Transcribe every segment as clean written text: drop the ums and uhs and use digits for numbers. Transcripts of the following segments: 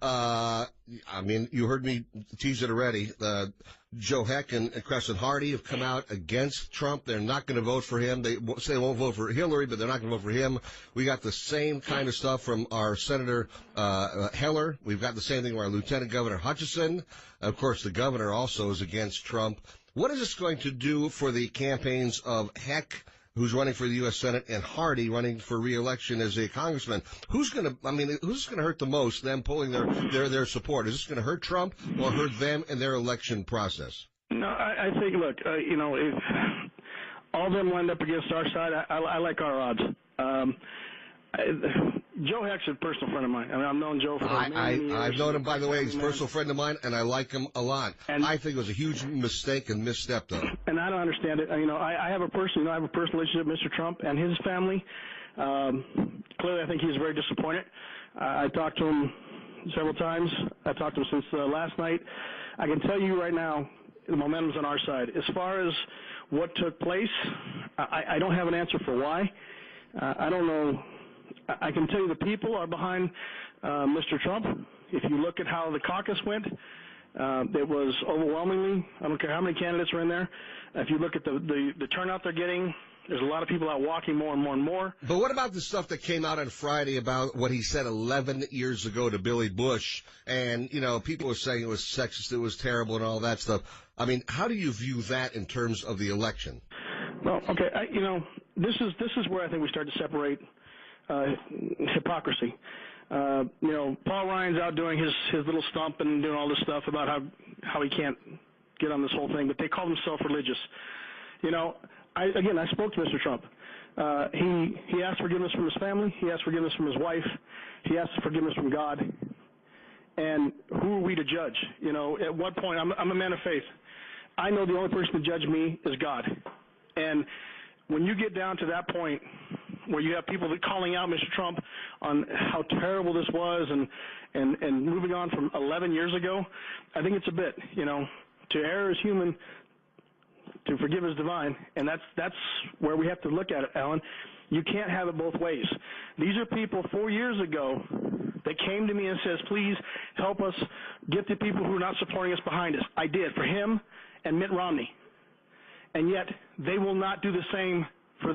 I mean, you heard me tease it already. Joe Heck and Crescent Hardy have come out against Trump. They're not going to vote for him. They say they won't vote for Hillary, but they're not going to vote for him. We got the same kind of stuff from our Senator Heller. We've got the same thing from our Lieutenant Governor Hutchinson. Of course, the governor also is against Trump. What is this going to do for the campaigns of Heck, who's running for the U.S. Senate, and Hardy running for re-election as a congressman? Who's going to hurt the most, them pulling their support? Is this going to hurt Trump or hurt them in their election process? No, I think, look, if all of them wind up against our side, I like our odds. Joe Heck's a personal friend of mine. I mean, I've known Joe for many years. I've known him, by the way. He's a personal friend of mine, and I like him a lot. And I think it was a huge mistake and misstep, though. And I don't understand it. I have a personal relationship with Mr. Trump and his family. Clearly, I think he's very disappointed. I talked to him several times. I talked to him since last night. I can tell you right now, the momentum's on our side. As far as what took place, I don't have an answer for why. I don't know. I can tell you the people are behind Mr. Trump. If you look at how the caucus went, it was overwhelmingly, I don't care how many candidates are in there. If you look at the turnout they're getting, there's a lot of people out walking more and more and more. But what about the stuff that came out on Friday about what he said 11 years ago to Billy Bush? And, people were saying it was sexist, it was terrible and all that stuff. I mean, how do you view that in terms of the election? Well, okay, this is where I think we start to separate hypocrisy. Paul Ryan's out doing his little stump and doing all this stuff about how he can't get on this whole thing, but they call themselves religious. I spoke to Mr. Trump. He asked forgiveness from his family. He asked forgiveness from his wife. He asked forgiveness from God. And who are we to judge? At what point, I'm a man of faith. I know the only person to judge me is God. And when you get down to that point where you have people that calling out Mr. Trump on how terrible this was and moving on from 11 years ago, I think it's a bit, to err is human, to forgive is divine, and that's where we have to look at it, Alan. You can't have it both ways. These are people 4 years ago that came to me and says, please help us get the people who are not supporting us behind us. I did, for him and Mitt Romney. And yet they will not do the same for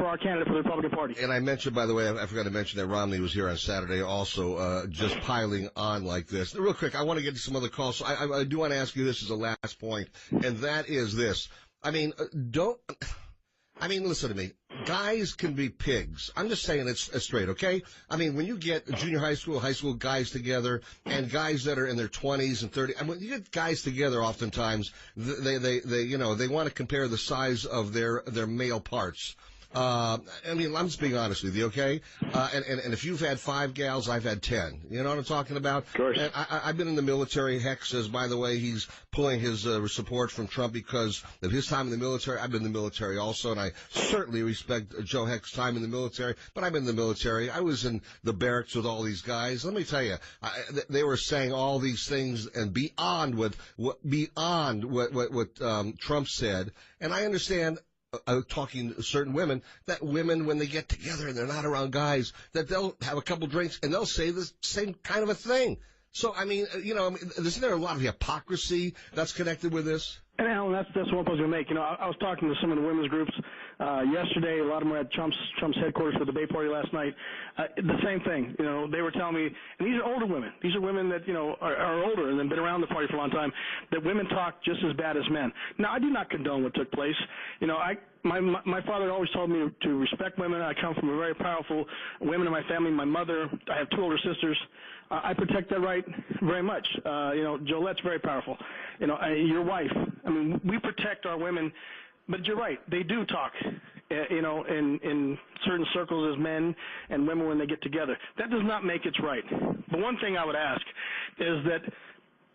our candidate for the Republican Party. And I mentioned, by the way, I forgot to mention that Romney was here on Saturday also, just piling on like this. Real quick, I want to get to some other calls. So I do want to ask you this as a last point, and that is this. Listen to me. Guys can be pigs. I'm just saying it straight, okay? I mean, when you get junior high school guys together and guys that are in their 20s and 30s, you get guys together oftentimes, they want to compare the size of their male parts. I'm just being honest with you, okay? And if you've had 5 gals, I've had 10. You know what I'm talking about? Of course. And I've been in the military. Heck says, by the way, he's pulling his support from Trump because of his time in the military. I've been in the military also, and I certainly respect Joe Heck's time in the military. But I've been in the military. I was in the barracks with all these guys. Let me tell you, they were saying all these things and beyond what Trump said. And I understand. Talking to certain women, that women, when they get together and they're not around guys, that they'll have a couple drinks and they'll say the same kind of a thing. So, isn't there a lot of hypocrisy that's connected with this? And Alan, that's what I was going to make. I was talking to some of the women's groups yesterday. A lot of them were at Trump's headquarters for the Bay Party last night. The same thing. They were telling me, and these are older women. These are women that are older and have been around the party for a long time. That women talk just as bad as men. Now, I do not condone what took place. My father always told me to respect women. I come from a very powerful women in my family. My mother, I have 2 older sisters. I protect that right very much. Jolette's very powerful. Your wife. We protect our women, but you're right. They do talk, in certain circles as men and women when they get together. That does not make it right. But one thing I would ask is that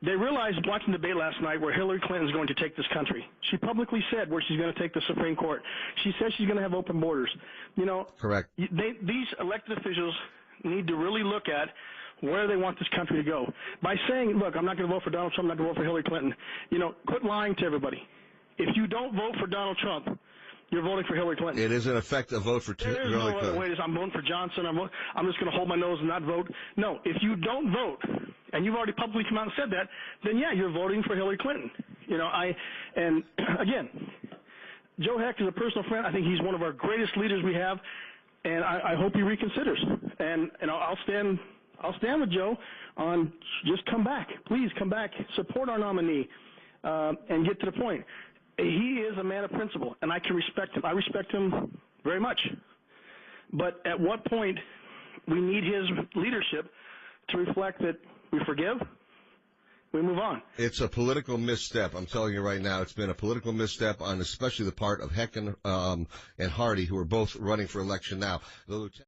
they realized watching the debate last night where Hillary Clinton is going to take this country. She publicly said where she's going to take the Supreme Court. She says she's going to have open borders. Correct. These elected officials need to really look at where they want this country to go. By saying, look, I'm not going to vote for Donald Trump, I'm not going to vote for Hillary Clinton, quit lying to everybody. If you don't vote for Donald Trump, You're voting for Hillary Clinton. It is, in effect, a vote for There's Hillary no Clinton. way. I'm voting for Johnson. I'm just going to hold my nose and not vote. No, if you don't vote, and you've already publicly come out and said that, then yeah, you're voting for Hillary Clinton. And again, Joe Heck is a personal friend. I think he's one of our greatest leaders we have, and I hope he reconsiders. And I'll stand with Joe on just come back. Please come back. Support our nominee, and get to the point. He is a man of principle, and I can respect him. I respect him very much. But at what point we need his leadership to reflect that we forgive, we move on. It's a political misstep. I'm telling you right now, it's been a political misstep on especially the part of Heck and Hardy, who are both running for election now. The